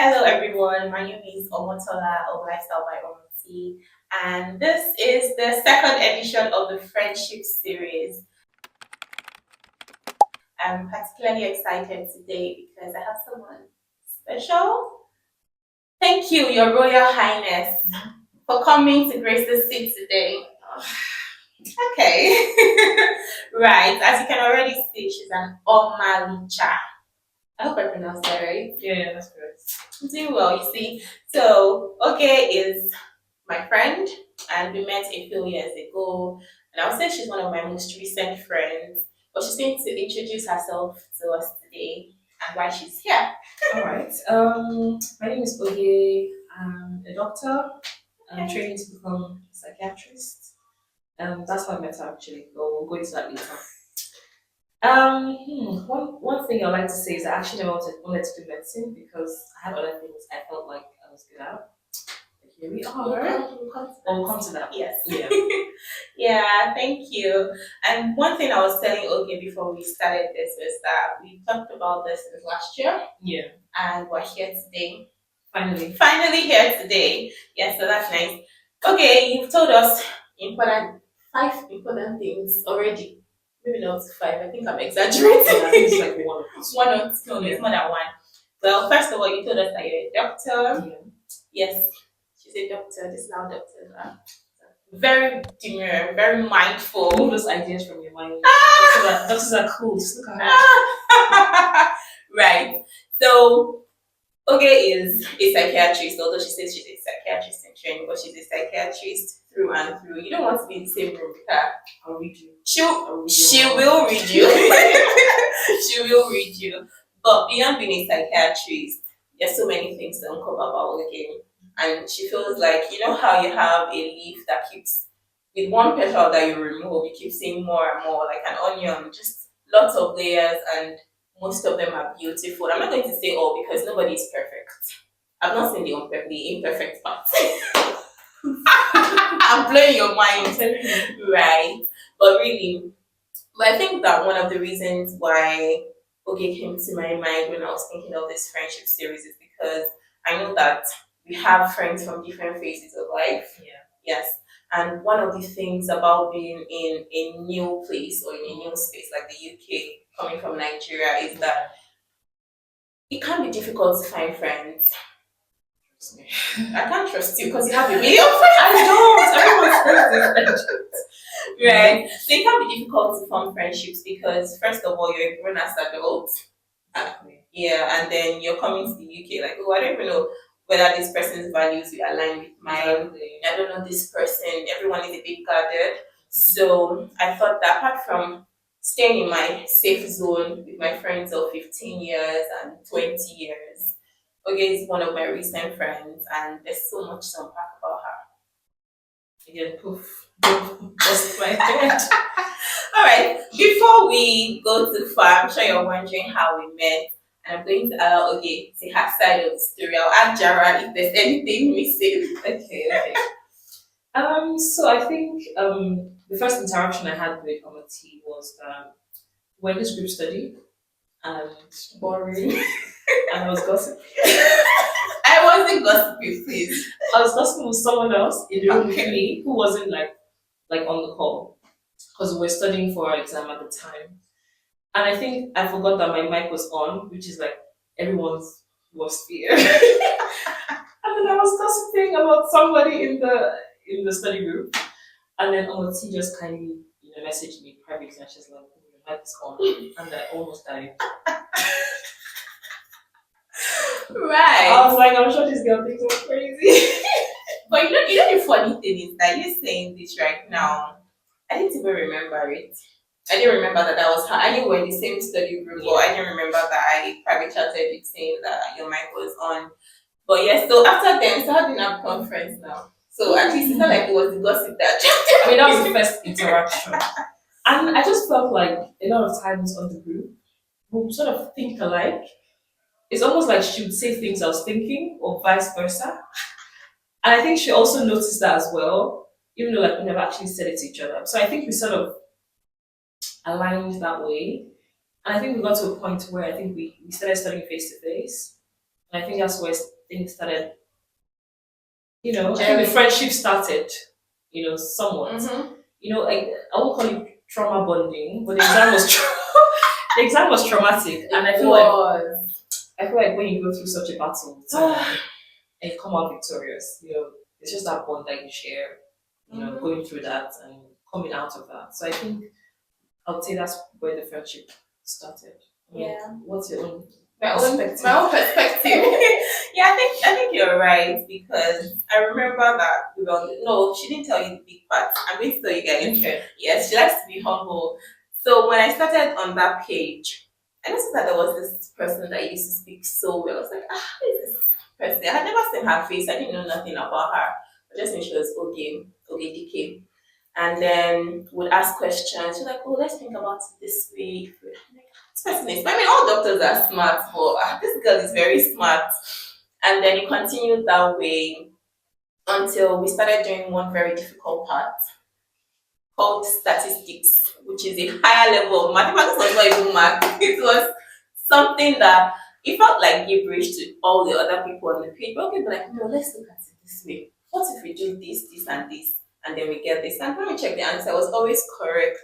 Hello everyone, my name is Omotola of Lifestyle by Omoti, and this is the second edition of the Friendship series. I'm particularly excited today because I have someone special. Thank you, Your Royal Highness, for coming to grace the seat today. Okay, right, as you can already see, she's an Omalicha. I hope I pronounced that right. Yeah, that's correct. I'm doing well, you see. So, Oge is my friend, and we met a few years ago. And I would say she's one of my most recent friends. But she's going to introduce herself to us today and why she's here. All right. My name is Oge. I'm a doctor. I'm Okay. training to become a psychiatrist. That's how I met her actually. But we'll go into that later. One thing I like to say is I actually never wanted to do medicine because I had other things I felt like I was good at. But here we are. We'll come to that. Yes. Yeah. Yeah, thank you. And one thing I was telling Oge before we started this is that we talked about this since last year Yeah. and we're here today. Finally. Finally here today. Yes, so that's nice. Okay, you've told us five important things already. Maybe not five. I think I'm exaggerating. I think it's like one. One or two. No, it's more than one. Well, first of all, you told us that you're a doctor. Yeah. Yes, she's a doctor. This now doctors are very demure, very mindful. All those ideas from your mind. Doctors are cool. Just look at her. Right. So Oge is a psychiatrist, although she says she's a psychiatrist in training, but she's a psychiatrist through and through. You don't want to be in the same room with her. I'll read you. She will read you. She will read you. But beyond being a psychiatrist, there's so many things to uncover about Oge. And she feels like, you know how you have a leaf that keeps, with one petal that you remove, you keep seeing more and more, like an onion, just lots of layers, and most of them are beautiful. I'm not going to say all because nobody is perfect. I've not seen the imperfect parts. I'm blowing your mind, right? But really, but I think that one of the reasons why Oge came to my mind when I was thinking of this friendship series is because I know that we have friends from different phases of life. Yeah. Yes. And one of the things about being in a new place or in a new space like the UK, coming from Nigeria, is that it can be difficult to find friends. I can't trust you because you have a million friends. I don't. Everyone says this. Right. So it can be difficult to form friendships because first of all you're a grown ass adult. Yeah, and then you're coming to the UK like, oh, I don't even know whether this person's values will align with mine. I don't know this person. Everyone is a bit guarded. So I thought that apart from staying in my safe zone with my friends of 15 years and 20 years, Oge is one of my recent friends, and there's so much to unpack about her. Again, poof. Just my head. All right. Before we go too far, I'm sure you're wondering how we met, and I'm going to allow Oge to her side of the story. I'll ask Jara if there's anything missing. Okay. So I think the first interaction I had with Omati was when this group study and Boring. and I was gossiping. I wasn't gossiping, please. I was gossiping with someone else in the room with Okay. me who wasn't like on the call because we were studying for our exam at the time. And I think I forgot that my mic was on, which is like everyone's worst fear. And then I was gossiping about somebody in the study group. And then Omoti just kindly, messaged me privately and she's like, oh, your mic is on. And I almost died. Right. I was like, I'm sure this girl thinks I'm crazy. But you know the funny thing is that you're saying this right now. I didn't even remember it. I didn't remember that was her. I knew we were in the same study group, but I didn't remember that I private chatted with saying that your mic was on. But yes, so after then, so how did I become friends now? So at least it's not like it was the gossip that I mean, that was the first interaction. And I just felt like a lot of times on the group, we sort of think alike. It's almost like she would say things I was thinking, or vice versa. And I think she also noticed that as well, even though like we never actually said it to each other. So I think we sort of aligned that way. And I think we got to a point where I think we started studying face to face. And I think that's where things started. I think the Jerry. friendship started. Somewhat. Mm-hmm. I won't call it trauma bonding, but the exam was the exam was traumatic, and I feel like when you go through such a battle and you come out victorious, it's just that bond that you share. Going through that and coming out of that. So I think I would say that's where the friendship started. Yeah. What's your own My own perspective. Yeah, I think you're right because I remember that no, she didn't tell you the big part. I'm going to tell you guys. Okay. Yes, she likes to be humble. So when I started on that page, I noticed that there was this person that used to speak so well. I was like, who is this person? I had never seen her face. I didn't know nothing about her. I just knew she was okay, DK. And then would ask questions. She's like, oh, let's think about it this way. I'm like, this person is. I mean, all doctors are smart, but this girl is very smart. And then it continued that way until we started doing one very difficult part called statistics, which is a higher level of mathematics. Was not even math. It was something that it felt like gibberish to all the other people on the page. But okay, but like, no, let's look at it this way. What if we do this, and then we get this? And when we check the answer, it was always correct.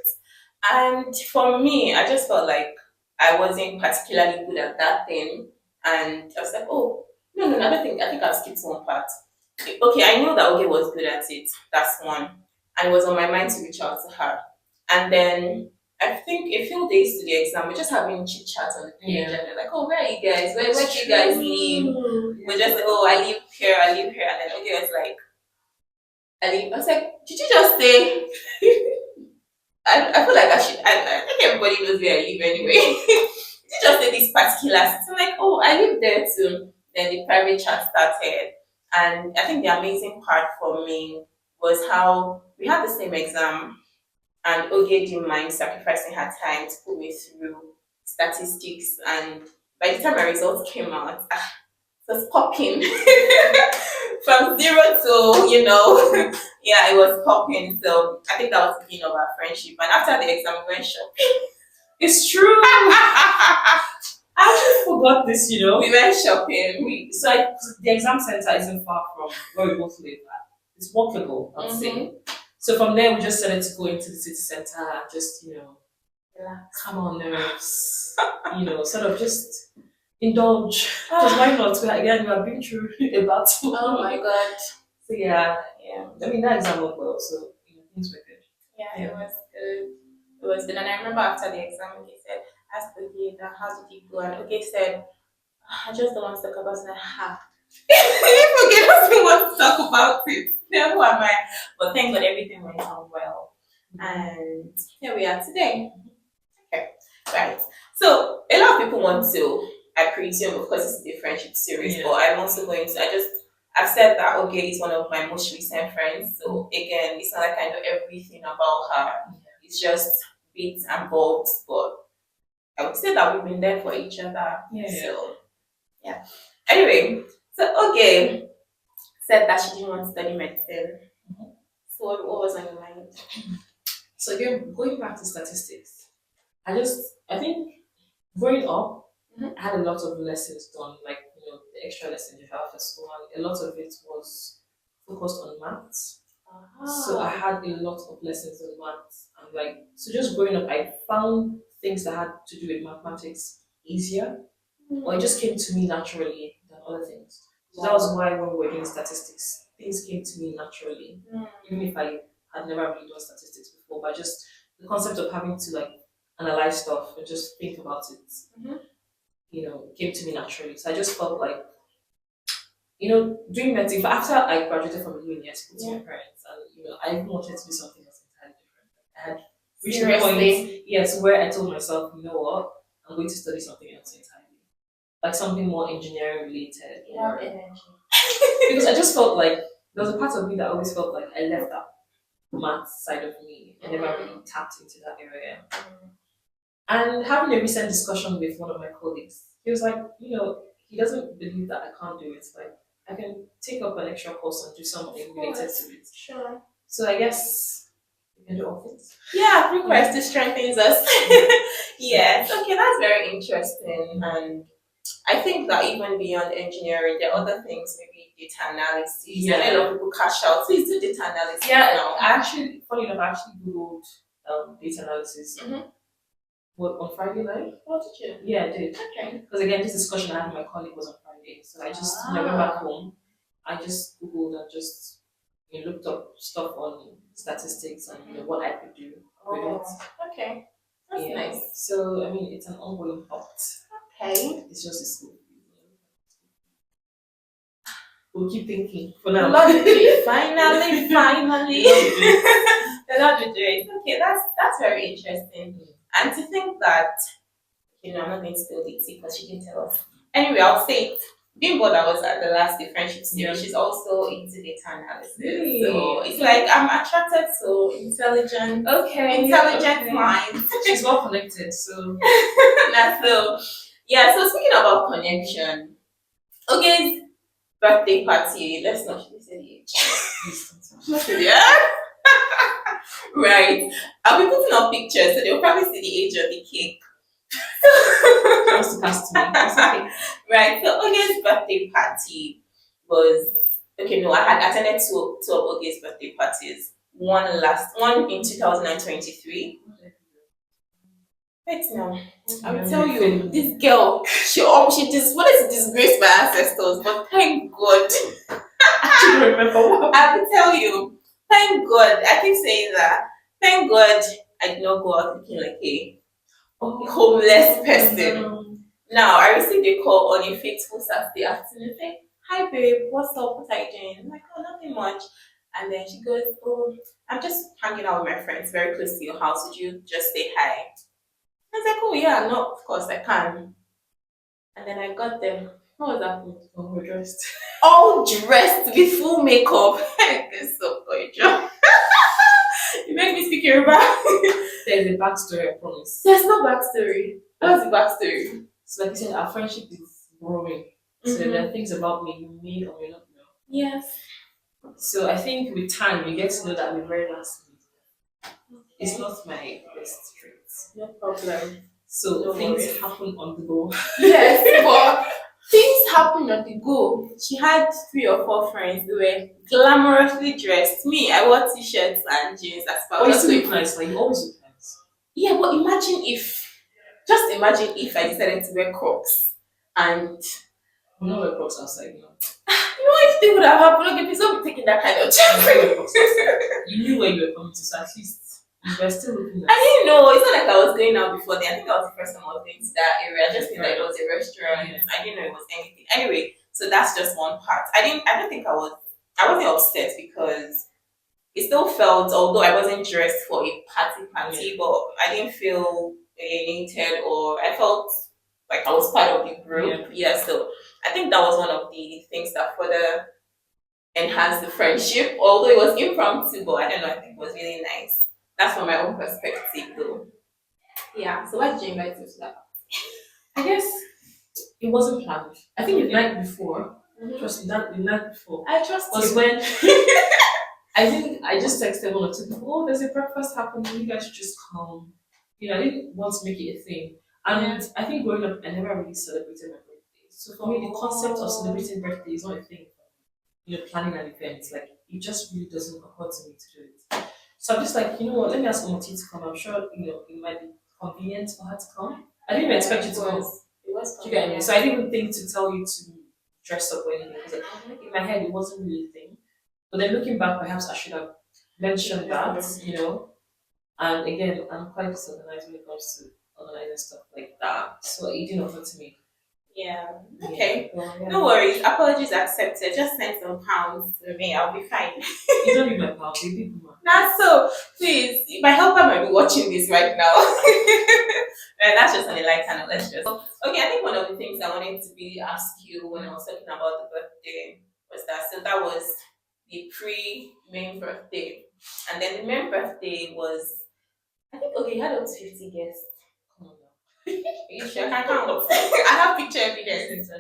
And for me, I just felt like I wasn't particularly good at that thing. And I was like, oh, no, I think I've skipped one part. Okay, I knew that Oge was good at it. That's one. And it was on my mind to reach out to her. And then I think a few days to the exam, we're just having chit chat on the page. Yeah. And they're like, oh, where are you guys? Where do you guys live? We're just like, oh, I live here. And then Oge was like, I live. I was like, did you just say? I feel like I think everybody knows where I live anyway. Did you just say this particular city? I'm like, oh, I live there too. Then the private chat started. And I think the amazing part for me was how we had the same exam and Oge didn't mind sacrificing her time to put me through statistics. And by the time my results came out, it was popping from zero to, yeah, it was popping. So I think that was the beginning of our friendship. And after the exam, we went shopping. It's true. I actually forgot this. We went shopping. The exam center isn't far from where we both live at. It's walkable, I'd say. So from there, we just started to go into the city center and just, calm our nerves, sort of just indulge. Because why not? We have been through a battle. Oh my god. So yeah. Yeah. I mean, that exam went well, so things were good. Yeah, it was good. It was good. And I remember after the exam, he said, ask Oge that how did it go? And Oge said, I just don't want to talk about it. If Oge doesn't want to talk about it, then who am I? But thank God everything went on well. And here we are today. Okay, right. So a lot of people want to, I presume, of course, this is the friendship series, but I'm also going to, I've said that Oge is one of my most recent friends. So again, it's not like I know everything about her. It's just bits and bobs, but I would say that we've been there for each other. So yeah. Anyway, so Oge said that she didn't want to study medicine. So what was on your mind? So again, going back to statistics, I think growing up, I had a lot of lessons done, like the extra lessons you have for school, and a lot of it was focused on maths. So I had a lot of lessons on maths, and so just growing up, I found things that had to do with mathematics easier, or it just came to me naturally than other things. So that was why when we were doing statistics, things came to me naturally, even if I had never really done statistics before. But just the concept of having to analyze stuff and just think about it, came to me naturally. So I just felt like, doing medicine. After I graduated from uni, I spoke to my parents, and I even wanted to do something else entirely different. I had reached a point, where I told myself, you know what, I'm going to study something else entirely, like something more engineering related. Or energy. Because I just felt like there was a part of me that always felt like I left that math side of me and never really tapped into that area. And having a recent discussion with one of my colleagues, he was like, he doesn't believe that I can't do it. Like, I can take up an extra course and do something related to it. Sure. So I guess we can do all things. Yeah, request strengthens us. Yes. Okay, that's very interesting. And I think that even beyond engineering, there are other things, maybe data analysis. Yeah. And a lot of people cash out. Please do data analysis Yeah, now. I actually, funny enough, I actually googled data analysis. Mhm. What, on Friday night? Oh, did you? Yeah, I did. Okay. Because again, this discussion I had with my colleague was on Friday. So I just, when I went back home, I just googled and just looked up stuff on statistics and what I could do with Oh, it. okay. That's Yeah. nice. So I mean, it's an ongoing thought. Okay. It's just a school. We'll keep thinking for now. Love it. Finally, finally. The Lord will do it. Okay, that's very interesting. And to think that, I'm not going to spill the tea because she didn't tell us. Anyway, I'll say it. Bimbo that was at the last the friendship series, she's also into data analysis. Really? So it's like I'm attracted to intelligent minds. She's well connected, so That's so yeah, so speaking about connection, okay, birthday party, let's not say the age. Yeah. Right. I'll be putting up pictures, so they'll probably see the age of the cake. wants to cast me. It's okay. Right. So Oge's birthday party was okay. No, I had attended two of Oge's birthday parties. One in 2023. Wait now, I will tell you, this girl, she wanted to disgrace my ancestors, but thank God. I don't remember what. I will tell you, thank God. I keep saying that. Thank God I did not go out looking like a homeless person. Now, I received a call on a fateful Saturday afternoon saying, "Hi, babe, what's up? What are you doing?" I'm like, "Oh, nothing much." And then she goes, "Oh, I'm just hanging out with my friends very close to your house. Would you just say hi?" I was like, "Oh, yeah, no, of course I can." And then I got there. What was happening? Overdressed. All dressed with full makeup. It's so gorgeous. You make me speak Yoruba. There's a backstory, I promise. There's no backstory. What's the backstory? So, like I said, our friendship is growing. So there are things about me you may or may not know. Yes. So I think with time you get to know that we're very last minute. It's not my best traits. No problem. So Don't things worry. happen on the go. Yes, but things happen on the go. She had 3 or 4 friends who were glamorously dressed. Me, I wore t-shirts and jeans as far Oh, you as still look nice. Like you always look nice. yeah, but just imagine if I decided to wear Crocs and I'm not wear Crocs outside, if they would have happened, okay, please don't be taking that kind of chance. You knew where you were coming to, so at least you were still looking nice. I didn't know. It's not like I was going out before then. I think that was the first time I was going to that area. I just knew that it was a restaurant. Yeah. I didn't know it was anything. Anyway, so that's just one part. I don't think I wasn't upset because it still felt, although I wasn't dressed for a party, but I didn't feel alienated or I felt like I was part of the group. Yeah, so I think that was one of the things that further enhanced the friendship. Although it was impromptu, but I don't know, I think it was really nice. That's from my own perspective though. Yeah, so why did you invite me to that? I guess it wasn't planned. I think the night before, trust me, the night before I trust was you. when I think I just texted one or two people, oh, there's a breakfast happening, you guys should just come. I didn't want to make it a thing. And I think growing up, I never really celebrated my birthday. So for me, the concept of celebrating birthday is not a thing. Planning an event, like it just really doesn't occur to me to do it. So I'm just like, you know what, let me ask Omoti to come. I'm sure, it might be convenient for her to come. I didn't even expect you to come. It was Do you get me? So I didn't even think to tell you to dress up or anything. Because in my head, it wasn't really a thing. But then looking back, perhaps I should have mentioned that, And again, I'm quite disorganized when it comes to organizing stuff like that. So it didn't occur to me. Yeah. Okay. Well, No worries. Apologies accepted. Just send some pounds to me. I'll be fine. You don't need my pound, you big woman. Not so. Please, my helper might be watching this right now. And that's just on a light kind of let's just. Okay, I think one of the things I wanted to really ask you when I was talking about the birthday was that was the pre-main birthday. And then the main birthday was, I think, okay, you had up to 50 guests. Come on now. Are you sure? I can't. I have picture evidence.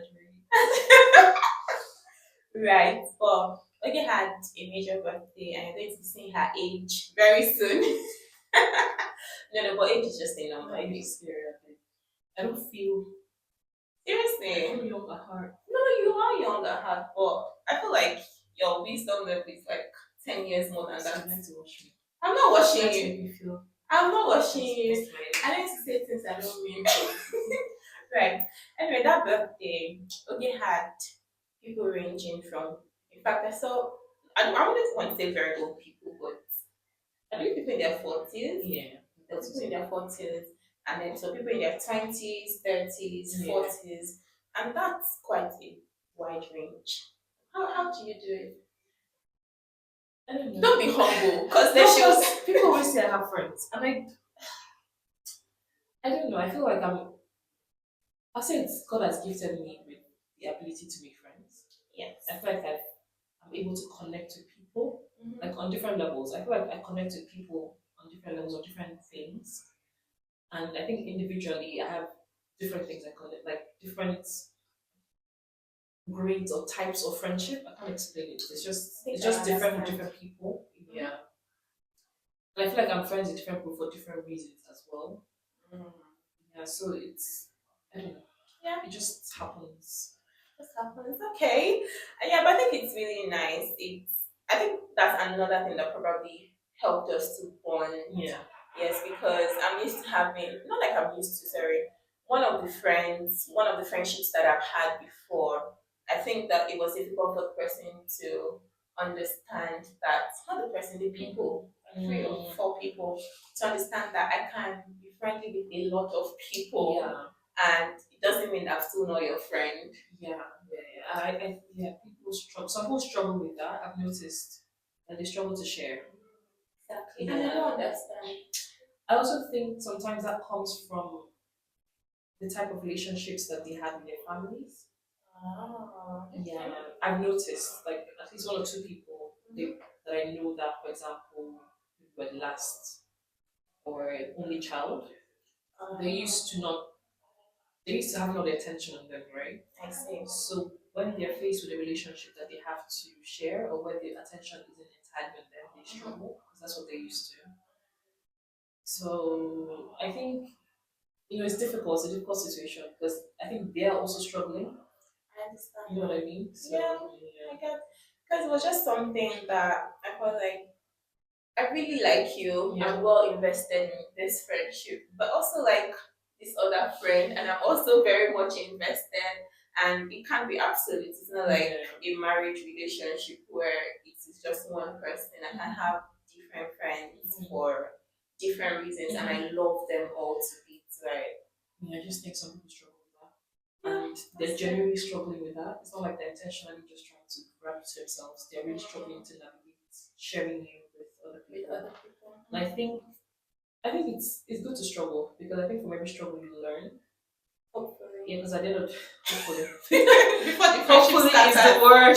Right. But Oge had a major birthday and you're going to be seeing her age very soon. No, but age is just a number. I don't feel I Seriously. feel young at heart. No, you are young at heart, but I feel like your wisdom level is like 10 years more than So that. you like to watch me. I'm not You watching like to you. make me feel I'm not that's, watching you. that's my I need to say things I don't mean. Right. Anyway, that birthday, Oge had people ranging from, in fact, I saw, I wouldn't want to say very old people, but I think people in their 40s. yeah. There was people in their 40s, and then some people in their 20s, 30s, Yeah. 40s, and that's quite a wide range. How do you do it? I don't know. Don't be humble, because No, they should. because people always say I have friends. And I don't know. I feel like I say it's God has gifted me with the ability to make friends. Yes. I feel like I'm able to connect with people, like on different levels. I feel like I connect with people on different levels, on different things. And I think individually, I have different things I connect, like different grades or types of friendship. I can't explain it. Think It's I just different with understand. different people. Yeah. And I feel like I'm friends with different people for different reasons as well. Mm. Yeah, so it's I don't know. Yeah. It just happens. This happens. Okay. Yeah, but I think it's really nice. I think that's another thing that probably helped us to bond. Yeah. Yes, because I'm used to having, not like I'm used to, sorry, one of the friendships that I've had before, I think that it was difficult for the person to understand that, not the person, the people, like three or four people, to understand that I can be friendly with a lot of people, Yeah. and it doesn't mean I'm still not your friend. Yeah. Yeah, people struggle. Some people struggle with that. I've noticed that they struggle to share. Exactly. And I Yeah. don't understand. I also think sometimes that comes from the type of relationships that they had with their families. Ah, Yeah, I've noticed like at least one or two people that I know that, for example, were the last or only child. They used to not. They used to have all the attention on them, right? I see. So when they're faced with a relationship that they have to share, or where the attention isn't entirely on them, they struggle because that's what they're used to. So I think it's difficult. It's a difficult situation because I think they are also struggling. I understand. You know what I mean? So, Yeah, I get, because it was just something that I felt like I really like you. Yeah. I'm well invested in this friendship, but also like this other friend, and I'm also very much invested. And it can't be absolute. It's not like a marriage relationship where it is just one person. I can have different friends for different reasons, and I love them all to bits. Right? Yeah, I just think some people struggle with that. And they're genuinely struggling with that. It's not like they're intentionally just trying to grab to themselves. They're really struggling to navigate sharing you with other With people. other people. And I think it's good to struggle because I think from every struggle you learn. Hopefully. Yeah, because I did not hopefully. Before the Hopefully friendship is started. the word.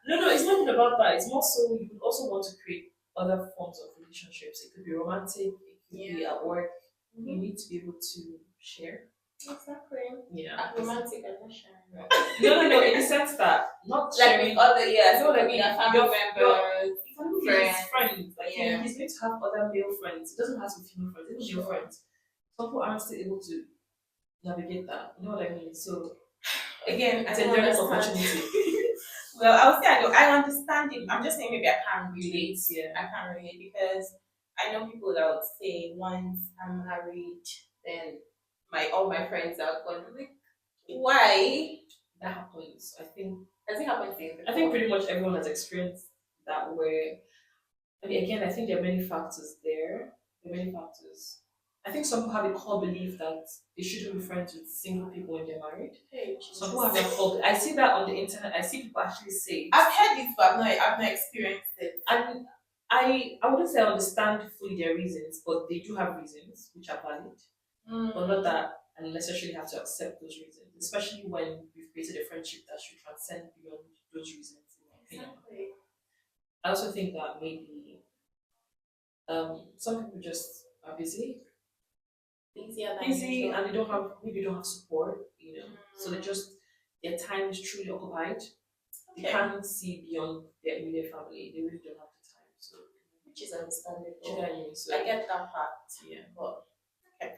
No, it's not even about that. It's more so you would also want to create other forms of relationships. It could be romantic, it could be at work. You need to be able to share. Exactly. Yeah. Romantic and not sharing. No, in the sense that not Like sharing with other, yes, you know, like your family your members. friends. Like Yeah. he's going to have other male friends. It doesn't have to be female friends, even male friends. Some people aren't still able to navigate that. You know what I mean? So Again, it's I a don't learning understand. opportunity. Well, I would say I understand it. I'm just saying maybe I can't relate. Yeah. I can't relate because I know people that would say once I'm married, then all my friends are gone. I'm like, why? That happens. I think Has it happened to you? I think pretty much everyone has experienced that where I mean again I think there are many factors there. There are many factors. I think some people have a core belief that they shouldn't be friends with single people when they're married. Hey, Some people have that core. I see that on the internet. I see people actually say it. I've heard it, but I've not experienced it. And I wouldn't say I understand fully their reasons, but they do have reasons which are valid. But not that I necessarily have to accept those reasons, especially when we've created a friendship that should transcend beyond those reasons, in my opinion. Exactly. I also think that maybe some people just are busy, Easier than busy, usual. and they don't have support, So their time is truly occupied. They can't see beyond their immediate family. They really don't have the time. So, which is understandable. do you know what I mean? So I get that part. yeah. But okay.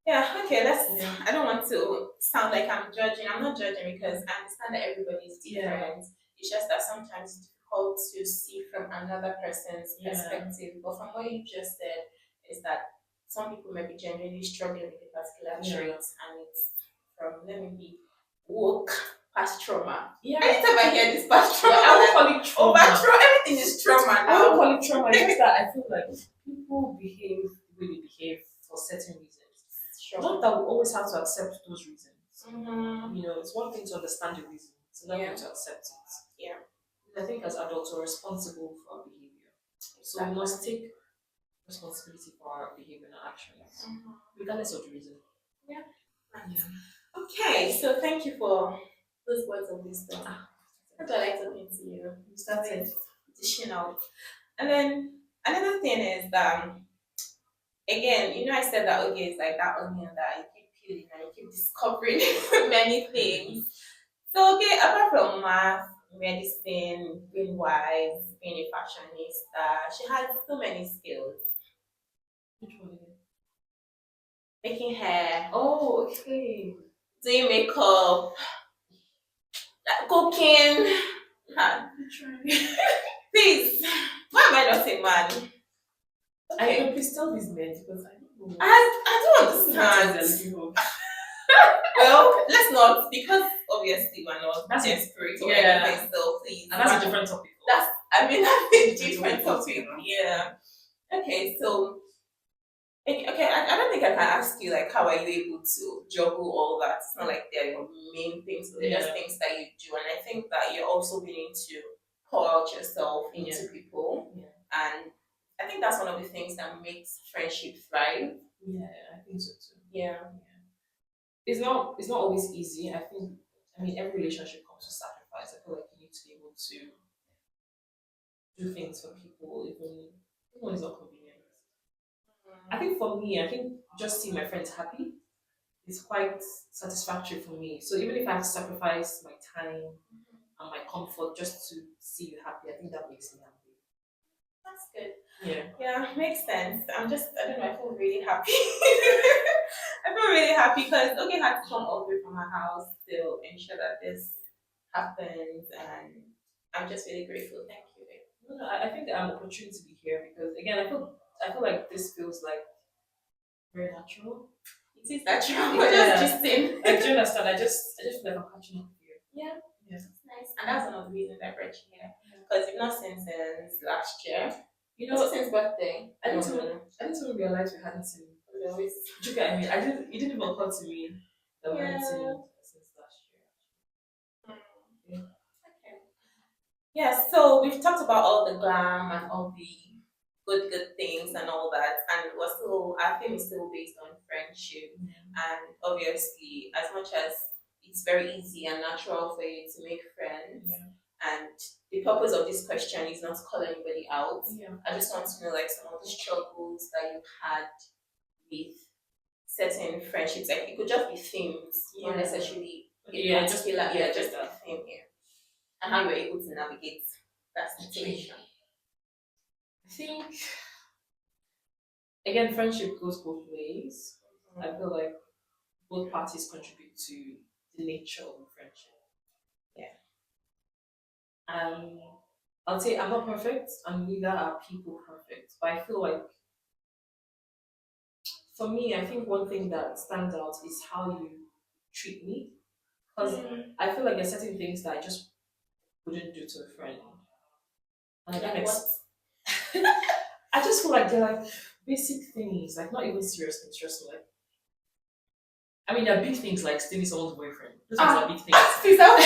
Yeah, okay, Yeah. I don't want to sound like I'm judging. I'm not judging because I understand that everybody is Yeah. different. It's just that sometimes it's difficult to see from another person's Yeah. perspective. But from what you just said, is that some people may be genuinely struggling with a particular Yeah. trait, and it's from, let me be woke past trauma. Yeah. Anytime I hear this past trauma, I won't call it over trauma. trauma, everything is trauma I won't now. call it trauma. It's just that I feel like people behave the way they behave for certain reasons. Sure. Not that we always have to accept those reasons. Mm-hmm. You know, it's one thing to understand the reason, it's another Yeah. thing to accept it. Yeah. I think as adults we're responsible for our behavior. So we must take responsibility for our behavior and our actions, regardless of the reason. Yeah. Yeah. Okay, so thank you for those words of wisdom. What do I like talking to you? You started dishing out. And then another thing is that, again, I said that okay, it's like that onion that you keep peeling and you keep discovering many things. So, okay, apart from math, medicine, being wise, being a fashionista, she has so many skills. Which one again? Making hair, Oh, okay. doing makeup, cooking. Ah, please, why am I not a man? I Okay. know, please tell these men because I don't know. I don't What is they're understand. looking for. Well, let's not, because obviously we're not That's a- desperate or yeah. anything, so please. And that's a different topic. That's, I mean, that's a That's a different different topic. topic. Yeah. Okay, so, okay, I don't think I can ask you, like, how are you able to juggle all that? It's not like they're your main things, but they're just Yeah. things that you do. And I think that you're also willing to pour out yourself into Yeah. people. Yeah. And I think that's one of the things that makes friendship thrive. Yeah, I think so too. Yeah. It's not always easy. I mean every relationship comes with sacrifice. I feel like you need to be able to do things for people even when it's not convenient. I think for me, I think just seeing my friends happy is quite satisfactory for me. So even if I have to sacrifice my time and my comfort just to see you happy, I think that makes me happy. That's good. Yeah. Yeah, makes sense. I don't know, I feel really happy. I feel really happy because okay, I had to come all the way from my house to ensure that this happens, and I'm just really grateful. Thank you. No, I think I'm opportune to be here because again I feel like this feels like very natural. It is natural. We're just gisting. Like do you understand? I just feel like I'm catching up here. Yeah, Yeah. it's nice. And that's one of the reasons I brought you here. Because you've not seen since last year. You Also know, since birthday. I didn't even realize we hadn't seen. We always. Do you get me? It didn't even occur to me that we hadn't seen Yeah. since last year. Mm. Okay. Yeah, so we've talked about all the glam and all the good things and all that, and we're still our theme is still based on friendship. And obviously, as much as it's very easy and natural for you to make friends, Yeah. and the purpose of this question is not to call anybody out. Yeah. I just want to know like some of the struggles that you've had with certain friendships. Like it could just be themes, not Yeah. necessarily Yeah, just just a theme here. And how you're able to navigate that situation. I think again, friendship goes both ways. I feel like both parties contribute to the nature of the friendship. Yeah. I'll say I'm not perfect, and neither are people perfect. But I feel like for me, I think one thing that stands out is how you treat me. Because I feel like there's certain things that I just wouldn't do to a friend. And I don't Like what? I just feel like they're like basic things, like not even serious things, just like I mean, there are big things like stealing someone's boyfriend. Those ones are big things. Peace out.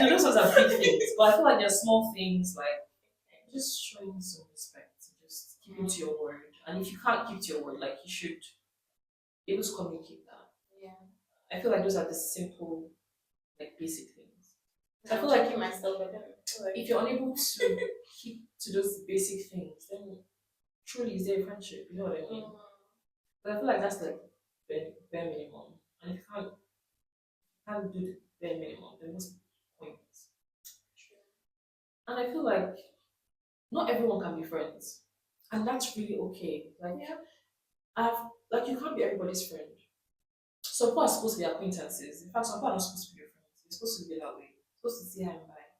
No, those ones are big things. But I feel like there are small things like just showing some respect, just keeping to your word. And if you can't keep to your word, like you should be able to communicate that. Yeah. I feel like those are the simple, like basic things. I feel like myself, If you're unable to keep to those basic things, then truly is there a friendship? You know what I mean? But I feel like that's like bare minimum. And if you can't do the bare minimum, then what's the point? And I feel like not everyone can be friends. And that's really okay. Like Yeah. I've like you can't be everybody's friend. some people are supposed to be acquaintances. In fact, some people are not supposed to be your friends. You're supposed to be that way. You're supposed to say hi and bye.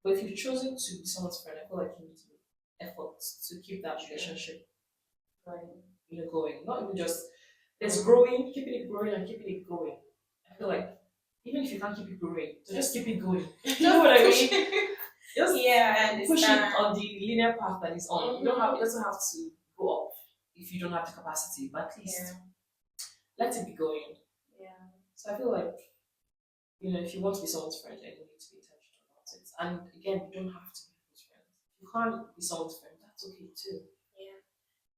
But if you've chosen to be someone's friend, I feel like you need to make effort to keep that relationship going. Not even just there's growing, keeping it growing and keeping it going. I feel like even if you can't keep it growing, so just keep it going. You know what I mean? Just Yeah, I push it understand. on the linear path that it's on. You don't have it doesn't have to go up if you don't have the capacity, but at least Yeah. let it be going. Yeah. So I feel like, if you want to be someone's friend, then you need to be intentional about it. And again, you don't have to be people's friends. If you can't be someone's friend, that's okay too. Yeah.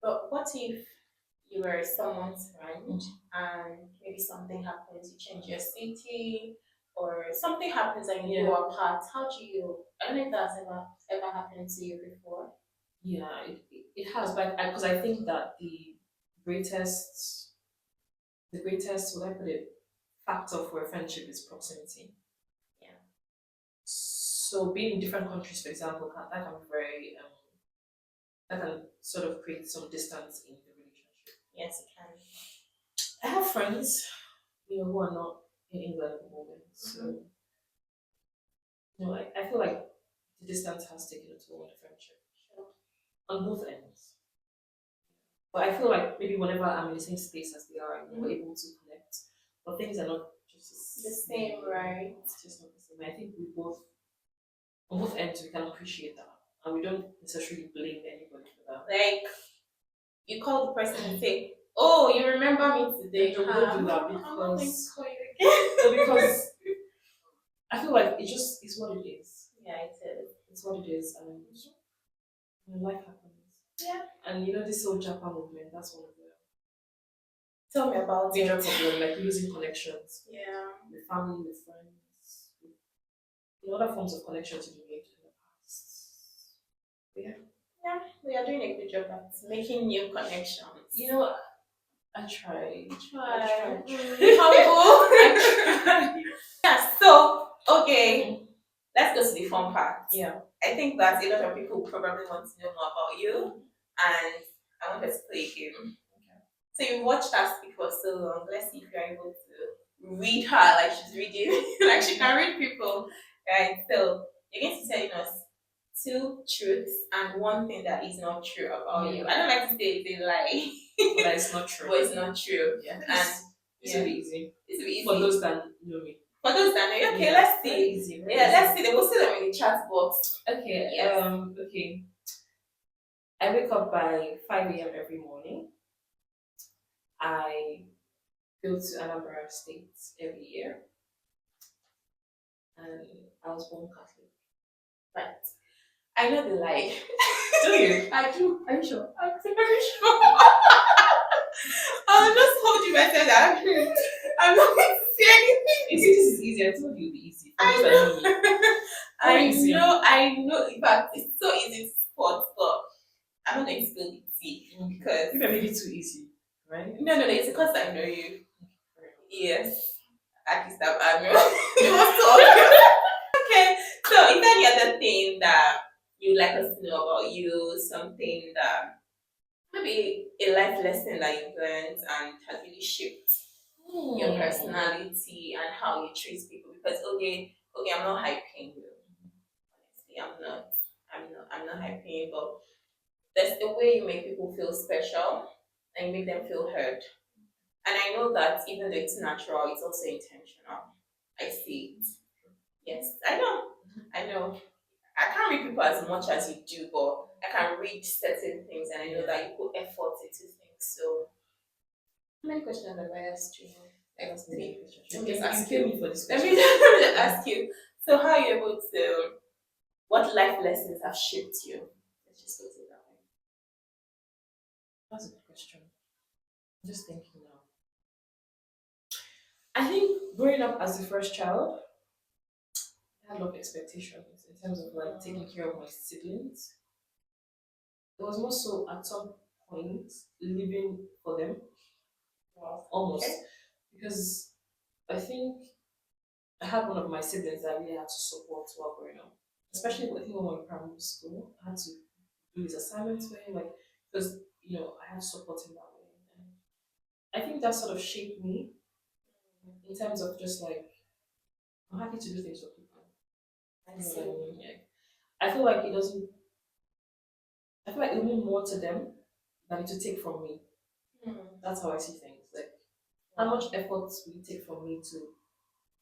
But what if you were someone's friend and maybe something happens, you change your city, or something happens and you go apart? How do you? I don't know if that's ever happened to you before. Yeah, it has, but because I think that greatest, the greatest, what I put it, factor for a friendship is proximity. Yeah. So being in different countries, for example, that can be very that can sort of create some distance in the relationship. Yes, it can. I have friends, who are not in England at the moment, so I feel like the distance has taken a toll on the friendship on both ends. But I feel like maybe whenever I'm in the same space as they are, we're able to connect. But things are not just The same, right? It's just not the same. I think we both, on both ends, we can appreciate that. And we don't necessarily blame anybody for that. Like, you call the person and say, "Oh, you remember me today?" No, we don't do that I'm not going to because, call you again. no, because I feel like it just is what it is. Yeah, it is. It's what it is, and life happens. Yeah. And this whole Japan movement, that's one of the Tell me about major it. problem, like losing connections Yeah. with family, with friends, with other forms of connections you made in the past. Yeah. Yeah, we are doing a good job at making new connections. I try. Try. Be humble. I try. Yeah, so, okay, let's go to the fun part. Yeah. I think that a lot of people probably want to know more about you, and I want us to play a game. Okay. So you watched her speak for so long. Let's see if you're able to read her like she's reading, like she can read people. Right. So you're going to be telling us two truths and one thing that is not true about you. I don't like to say it's a lie, But it's not true. but it's not true. Yeah. And This will be easy. this will be easy. For those that know me. For those that know, okay, Yeah, let's very see. easy. Very Yeah, easy. let's see. They will see them in the chat box. Okay. Yes. Okay. I wake up by 5 a.m. every morning. I go to Anambra State every year. And I was born Catholic. Right. I know the lie. Do you? I do. Are you sure? I'm very sure. I'll just hold you myself that I'm not going to say anything. You see, this is easy. I told you it'd be easy. For I those that know me. I know. In fact, it's so easy to spot, but I'm not going to spill the tea because Maybe I made it too easy, right? no, it's because I know you. Yes, at least I know. It was so obvious. Okay, so is there any other thing that you'd like us to know about you? Something that maybe a life lesson that you've learned and has really shaped your personality and how you treat people? Because okay, I'm not hyping you. Honestly, I'm not hyping you, but there's the way you make people feel special and you make them feel heard. And I know that even though it's natural, it's also intentional. I see it. Yes, I know. I know. I can't read people as much as you do, but I can read certain things and I know that you put effort into things. So, how many questions have I asked you? Like three. Let me just ask You you. came for this Let question. me just ask you. So, how are you able to? What life lessons have shaped you? Let's just go to that way. That's a good question. I'm just thinking now. I think growing up as the first child, I had a lot of expectations in terms of like taking care of my siblings. It was more so at some point living for them, Wow. almost. Okay. Because I think I had one of my siblings that I really had to support while growing up. Especially I think when we were in primary school, I had to do his assignments for him, like because I had to support him that way. And I think that sort of shaped me in terms of just like I'm happy to do things for people. I You know see. what I mean? Yeah. I feel like it doesn't. I feel like it will mean more to them than it to take from me. Hmm. That's how I see things. Like how much effort will it take from me to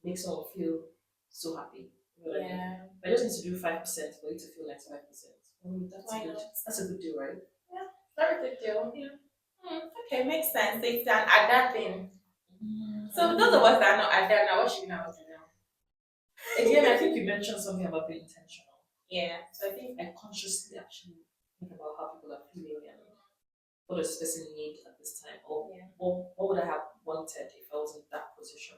make someone feel so happy? You know what I mean? Yeah. I just need to do 5% for you to feel 95%. That's Why good. not? That's a good deal, right? Very good deal. Yeah. Okay, makes sense. So it's an ada thing. So those of us that are not ada now, what should we now do now? Again, I think you mentioned something about being intentional. Yeah. So I think I consciously actually think about how people are feeling and what does this person need at this time, or yeah. what would I have wanted if I was in that position.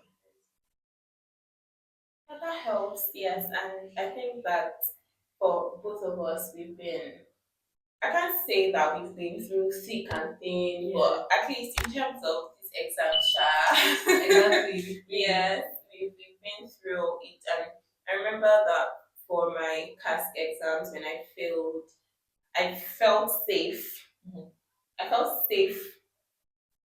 But that helps, yes. And I think that for both of us we've been I can't say that we've been through thick and thin, Yeah. but at least in terms of this exam, Sha, Exactly. yes, we've been through it. And I remember that for my CASC exams, when I failed, I felt safe. Mhm. I felt safe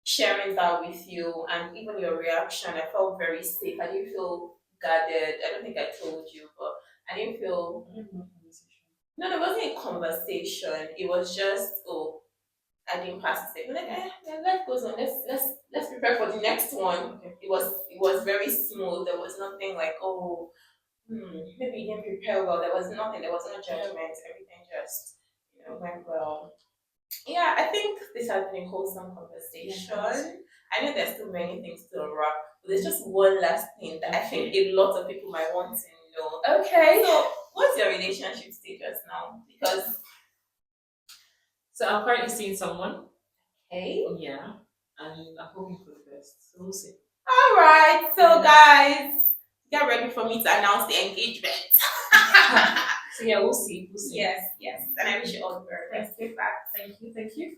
sharing that with you, and even your reaction, I felt very safe. I didn't feel guarded. I don't think I told you, but I didn't feel. No, it wasn't a conversation. It was just, oh, I didn't pass it. Like, life goes on. Let's prepare for the next one. Okay. It was very smooth. There was nothing like, oh, maybe you didn't prepare well. There was nothing. There was no judgment. Everything just went well. Yeah, I think this has been a wholesome conversation. Yes. I know there's still many things to unwrap, but there's just one last thing that I think a lot of people might want to know. Okay. So, what's your relationship status now? Because So I'm currently seeing someone. hey, Yeah. And I'm hoping for the best. So we'll see. all right. So, guys, get ready for me to announce the engagement. So yeah, we'll see. We'll see. Yes, yes. And I wish you all the very best. Goodbye. Thank you. Thank you.